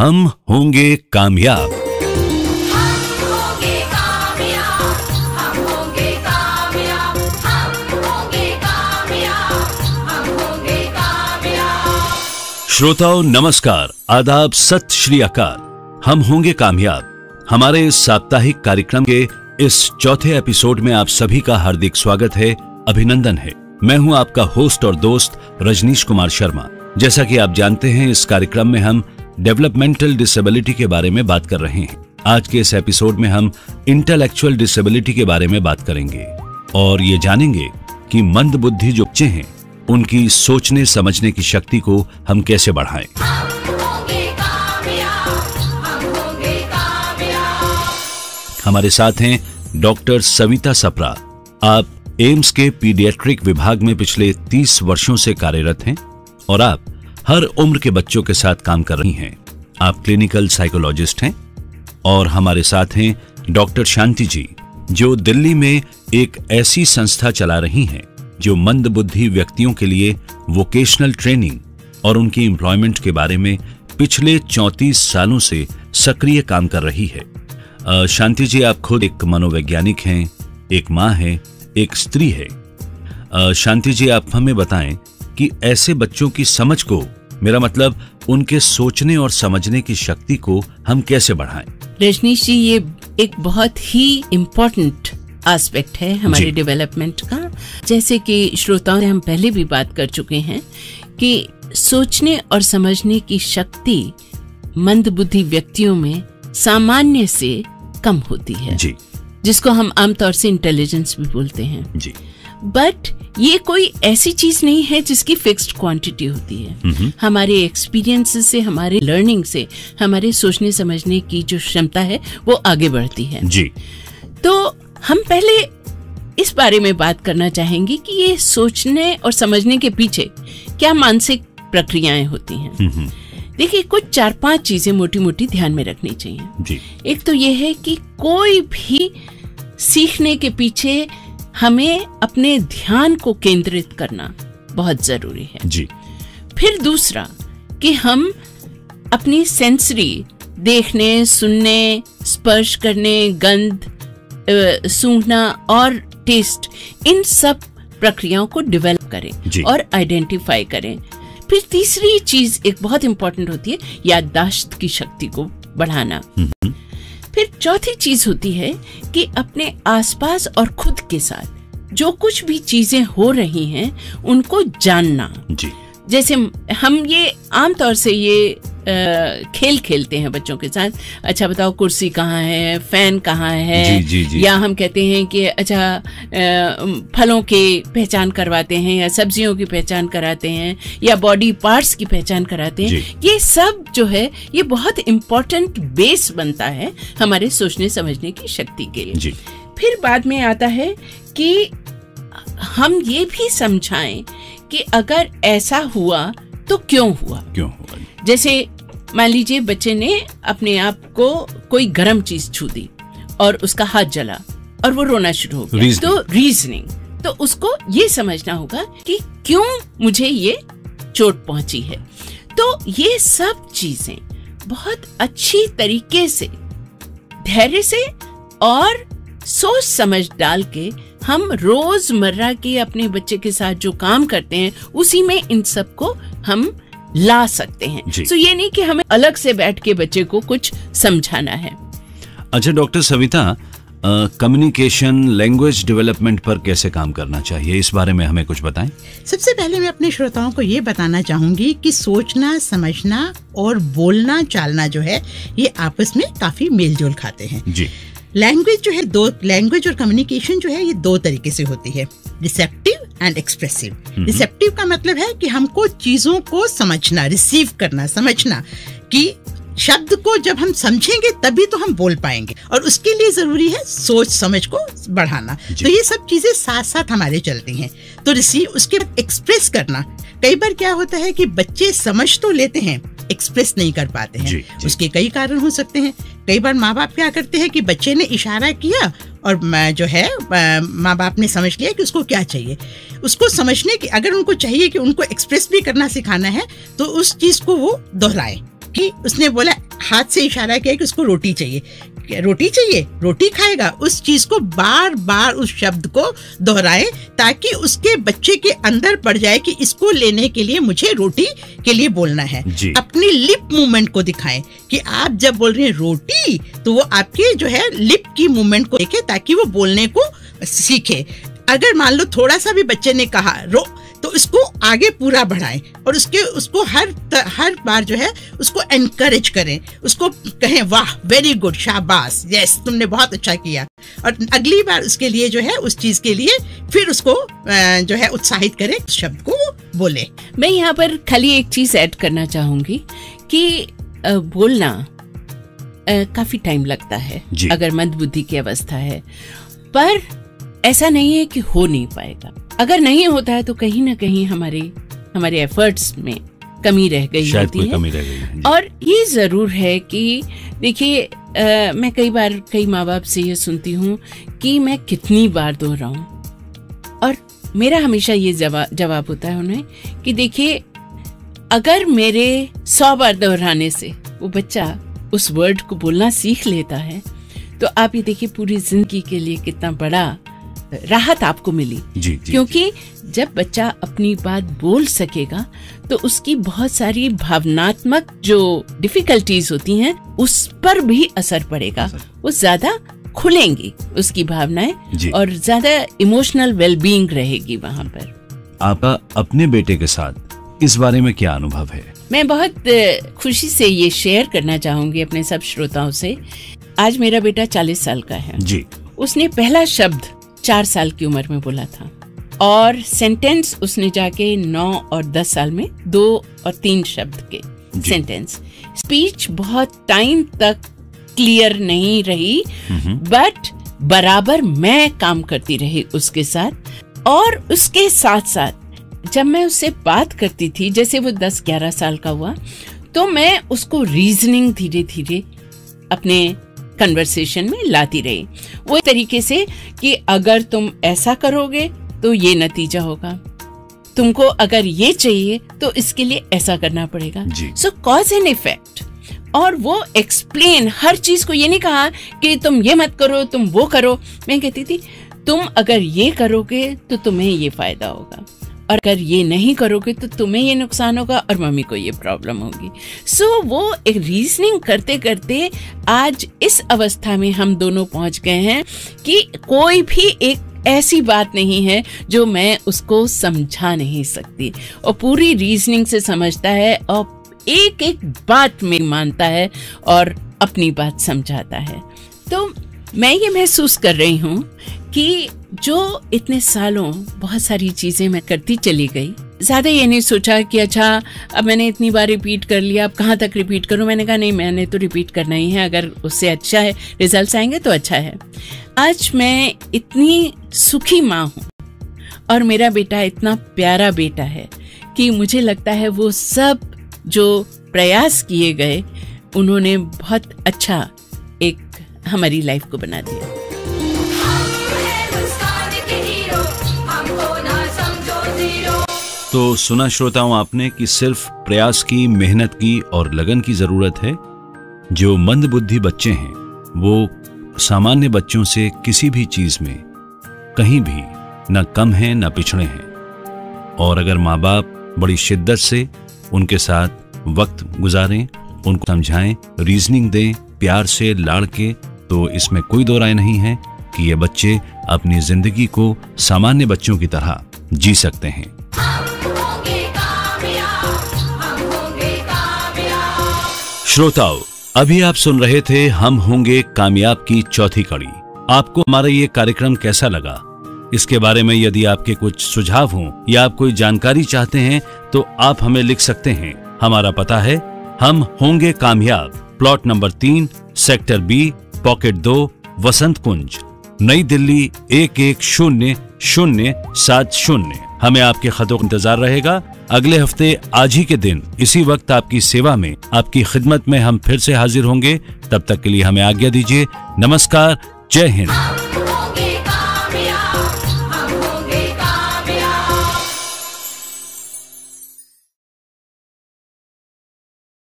हम होंगे कामयाब। श्रोताओं नमस्कार, आदाब, सत श्री अकाल। हम होंगे कामयाब हमारे इस साप्ताहिक कार्यक्रम के इस चौथे एपिसोड में आप सभी का हार्दिक स्वागत है, अभिनंदन है। मैं हूं आपका होस्ट और दोस्त रजनीश कुमार शर्मा। जैसा कि आप जानते हैं, इस कार्यक्रम में हम डेवलपमेंटल डिसेबिलिटी के बारे में बात कर रहे हैं। आज के इस एपिसोड में हम इंटेलेक्चुअल डिसेबिलिटी के बारे में बात करेंगे और ये जानेंगे कि मंद बुद्धि जो बच्चे हैं उनकी सोचने समझने की शक्ति को हम कैसे बढ़ाएं। हमारे साथ हैं डॉक्टर सविता सप्रा। आप एम्स के पीडियाट्रिक विभाग में पिछले 30 वर्षों से कार्यरत हैं और आप हर उम्र के बच्चों के साथ काम कर रही हैं। आप क्लिनिकल साइकोलॉजिस्ट हैं। और हमारे साथ हैं डॉक्टर शांति जी, जो दिल्ली में एक ऐसी संस्था चला रही हैं जो मंद बुद्धि व्यक्तियों के लिए वोकेशनल ट्रेनिंग और उनकी एम्प्लॉयमेंट के बारे में पिछले 34 सालों से सक्रिय काम कर रही है। शांति जी, आप खुद एक मनोवैज्ञानिक हैं, एक माँ हैं, एक स्त्री है। शांति जी, आप हमें बताएं कि ऐसे बच्चों की समझ को, मेरा मतलब उनके सोचने और समझने की शक्ति को हम कैसे बढ़ाएं। रजनीश जी, ये एक बहुत ही इम्पोर्टेंट एस्पेक्ट है हमारे डेवलपमेंट का। जैसे कि श्रोताओं से हम पहले भी बात कर चुके हैं कि सोचने और समझने की शक्ति मंद बुद्धि व्यक्तियों में सामान्य से कम होती है जी, जिसको हम आमतौर से इंटेलिजेंस भी बोलते हैं जी। बट ये कोई ऐसी चीज नहीं है जिसकी फिक्स्ड क्वांटिटी होती है। हमारे एक्सपीरियंस से, हमारे लर्निंग से हमारे सोचने समझने की जो क्षमता है वो आगे बढ़ती है जी। तो हम पहले इस बारे में बात करना चाहेंगे कि ये सोचने और समझने के पीछे क्या मानसिक प्रक्रियाएं होती हैं। देखिए, कुछ 4-5 चीजें मोटी मोटी ध्यान में रखनी चाहिए जी। एक तो ये है कि कोई भी सीखने के पीछे हमें अपने ध्यान को केंद्रित करना बहुत जरूरी है जी। फिर दूसरा कि हम अपनी सेंसरी, देखने, सुनने, स्पर्श करने, गंध, सूंघना और टेस्ट, इन सब प्रक्रियाओं को डेवलप करें और आइडेंटिफाई करें। फिर तीसरी चीज एक बहुत इंपॉर्टेंट होती है, याददाश्त की शक्ति को बढ़ाना। फिर चौथी चीज होती है कि अपने आसपास और खुद के साथ जो कुछ भी चीजें हो रही हैं उनको जानना जी। जैसे हम ये आमतौर से ये खेल खेलते हैं बच्चों के साथ। अच्छा बताओ, कुर्सी कहाँ है, फैन कहाँ है जी। या हम कहते हैं कि अच्छा फलों की पहचान करवाते हैं या सब्जियों की पहचान कराते हैं या बॉडी पार्ट्स की पहचान कराते हैं। ये सब जो है ये बहुत इम्पोर्टेंट बेस बनता है हमारे सोचने समझने की शक्ति के लिए जी। फिर बाद में आता है कि हम ये भी समझाएं कि अगर ऐसा हुआ तो क्यों हुआ। जैसे मान लीजिए बच्चे ने अपने आप को कोई गर्म चीज छू दी और उसका हाथ जला और वो रोना शुरू हो गया, तो रीजनिंग, तो उसको ये समझना होगा कि क्यों मुझे ये चोट पहुंची है। तो ये सब चीजें बहुत अच्छी तरीके से, धैर्य से और सोच समझ डाल के हम रोजमर्रा के अपने बच्चे के साथ जो काम करते हैं उसी में इन सब को हम ला सकते हैं। तो ये नहीं कि हमें अलग से बैठ के बच्चे को कुछ समझाना है। अच्छा doctor Savita, communication, language development पर कैसे काम करना चाहिए, इस बारे में हमें कुछ बताएं। सबसे पहले मैं अपने श्रोताओं को ये बताना चाहूंगी कि सोचना, समझना और बोलना चालना जो है ये आपस में काफी मेल जोल खाते हैं जी। लैंग्वेज जो है लैंग्वेज और कम्युनिकेशन जो है ये 2 तरीके से होती है, रिसेप्टिव एंड एक्सप्रेसिव। रिसेप्टिव का मतलब है कि हमको चीजों को समझना, रिसीव करना, समझना, कि शब्द को जब हम समझेंगे तभी तो हम बोल पाएंगे और उसके लिए जरूरी है सोच समझ को बढ़ाना। तो ये सब चीजें साथ साथ हमारे चलती हैं। तो रिसीव, उसके बाद एक्सप्रेस करना। कई बार क्या होता है कि बच्चे समझ तो लेते हैं, एक्सप्रेस नहीं कर पाते हैं। उसके कई कारण हो सकते हैं। कई बार माँ बाप क्या करते हैं कि बच्चे ने इशारा किया और जो है माँ बाप ने समझ लिया कि उसको क्या चाहिए। उसको समझने की, अगर उनको चाहिए कि उनको एक्सप्रेस भी करना सिखाना है तो उस चीज को वो दोहराए कि उसने बोला हाथ से इशारा किया कि उसको रोटी चाहिए, रोटी चाहिए, रोटी खाएगा, उस चीज को बार बार उस शब्द को दोहराएं ताकि उसके बच्चे के अंदर पड़ जाए कि इसको लेने के लिए मुझे रोटी के लिए बोलना है। अपनी लिप मूवमेंट को दिखाएं कि आप जब बोल रहे हैं रोटी तो वो आपके जो है लिप की मूवमेंट को देखे ताकि वो बोलने को सीखे। अगर मान लो थोड़ा सा भी बच्चे ने कहा रो तो इसको आगे पूरा बढ़ाएं और उसको हर बार जो है उसको एनकरेज करें, उसको कहें वाह वेरी गुड, शाबाश, यस तुमने बहुत अच्छा किया, और अगली बार उसके लिए जो है उस चीज के लिए फिर उसको जो है उत्साहित करें, शब्द को बोले। मैं यहाँ पर खाली एक चीज ऐड करना चाहूंगी कि बोलना काफी टाइम लगता है अगर मंदबुद्धि की अवस्था है, पर ऐसा नहीं है कि हो नहीं पाएगा। अगर नहीं होता है तो कहीं ना कहीं हमारे एफर्ट्स में कमी रह गई होती है। और ये जरूर है कि देखिए मैं कई माँ बाप से ये सुनती हूँ कि मैं कितनी बार दोहराऊं, और मेरा हमेशा ये जवाब होता है उन्हें कि देखिए अगर मेरे 100 बार दोहराने से वो बच्चा उस वर्ड को बोलना सीख लेता है तो आप ये देखिए पूरी जिंदगी के लिए कितना बड़ा राहत आपको मिली। क्योंकि जब बच्चा अपनी बात बोल सकेगा तो उसकी बहुत सारी भावनात्मक जो डिफिकल्टीज होती हैं उस पर भी असर पड़ेगा, वो ज्यादा खुलेंगी उसकी भावनाएं और ज्यादा इमोशनल वेलबीइंग रहेगी वहाँ पर। आपका अपने बेटे के साथ इस बारे में क्या अनुभव है? मैं बहुत खुशी से ये शेयर करना चाहूंगी अपने सब श्रोताओं से। आज मेरा बेटा 40 साल का है जी। उसने पहला शब्द 4 साल की उम्र में बोला था और सेंटेंस उसने जाके 9 और 10 साल में 2 और 3 शब्द के सेंटेंस। स्पीच बहुत टाइम तक क्लियर नहीं रही, बट बराबर मैं काम करती रही उसके साथ। और उसके साथ साथ जब मैं उससे बात करती थी, जैसे वो 10-11 साल का हुआ, तो मैं उसको रीजनिंग धीरे धीरे अपने कन्वर्सेशन में लाती रही, वो तरीके से कि अगर तुम ऐसा करोगे तो ये नतीजा होगा, तुमको अगर ये चाहिए तो इसके लिए ऐसा करना पड़ेगा। Show cause and effect. और वो एक्सप्लेन हर चीज को, ये नहीं कहा कि तुम ये मत करो तुम वो करो। मैं कहती थी तुम अगर ये करोगे तो तुम्हें ये फायदा होगा, और अगर ये नहीं करोगे तो तुम्हें ये नुकसान होगा और मम्मी को ये प्रॉब्लम होगी। सो वो एक रीजनिंग करते करते आज इस अवस्था में हम दोनों पहुंच गए हैं कि कोई भी एक ऐसी बात नहीं है जो मैं उसको समझा नहीं सकती, और पूरी रीजनिंग से समझता है और एक एक बात में मानता है और अपनी बात समझाता है। तो मैं ये महसूस कर रही हूँ कि जो इतने सालों बहुत सारी चीजें मैं करती चली गई, ज्यादा ये नहीं सोचा कि अच्छा अब मैंने इतनी बार रिपीट कर लिया, अब कहाँ तक रिपीट करूं। मैंने कहा नहीं, मैंने तो रिपीट करना ही है, अगर उससे अच्छा है रिजल्ट्स आएंगे तो अच्छा है। आज मैं इतनी सुखी माँ हूँ और मेरा बेटा इतना प्यारा बेटा है कि मुझे लगता है वो सब जो प्रयास किए गए उन्होंने बहुत अच्छा एक हमारी लाइफ को बना दिया। तो सुना श्रोताओं आपने कि सिर्फ प्रयास की, मेहनत की और लगन की जरूरत है। जो मंदबुद्धि बच्चे हैं वो सामान्य बच्चों से किसी भी चीज में कहीं भी न कम हैं न पिछड़े हैं। और अगर माँ बाप बड़ी शिद्दत से उनके साथ वक्त गुजारें, उनको समझाएं, रीजनिंग दें, प्यार से, लाड़ के, तो इसमें कोई दो राय नहीं है कि ये बच्चे अपनी जिंदगी को सामान्य बच्चों की तरह जी सकते हैं। श्रोताओ, अभी आप सुन रहे थे हम होंगे कामयाब की चौथी कड़ी। आपको हमारा ये कार्यक्रम कैसा लगा? इसके बारे में यदि आपके कुछ सुझाव हों या आप कोई जानकारी चाहते हैं तो आप हमें लिख सकते हैं। हमारा पता है हम होंगे कामयाब, plot number 3, sector B, pocket 2, वसंत कुंज, नई दिल्ली 110070। हमें आपके खतों का इंतजार रहेगा। अगले हफ्ते आज ही के दिन इसी वक्त आपकी सेवा में, आपकी खिदमत में हम फिर से हाजिर होंगे। तब तक के लिए हमें आज्ञा दीजिए। नमस्कार, जय हिंद।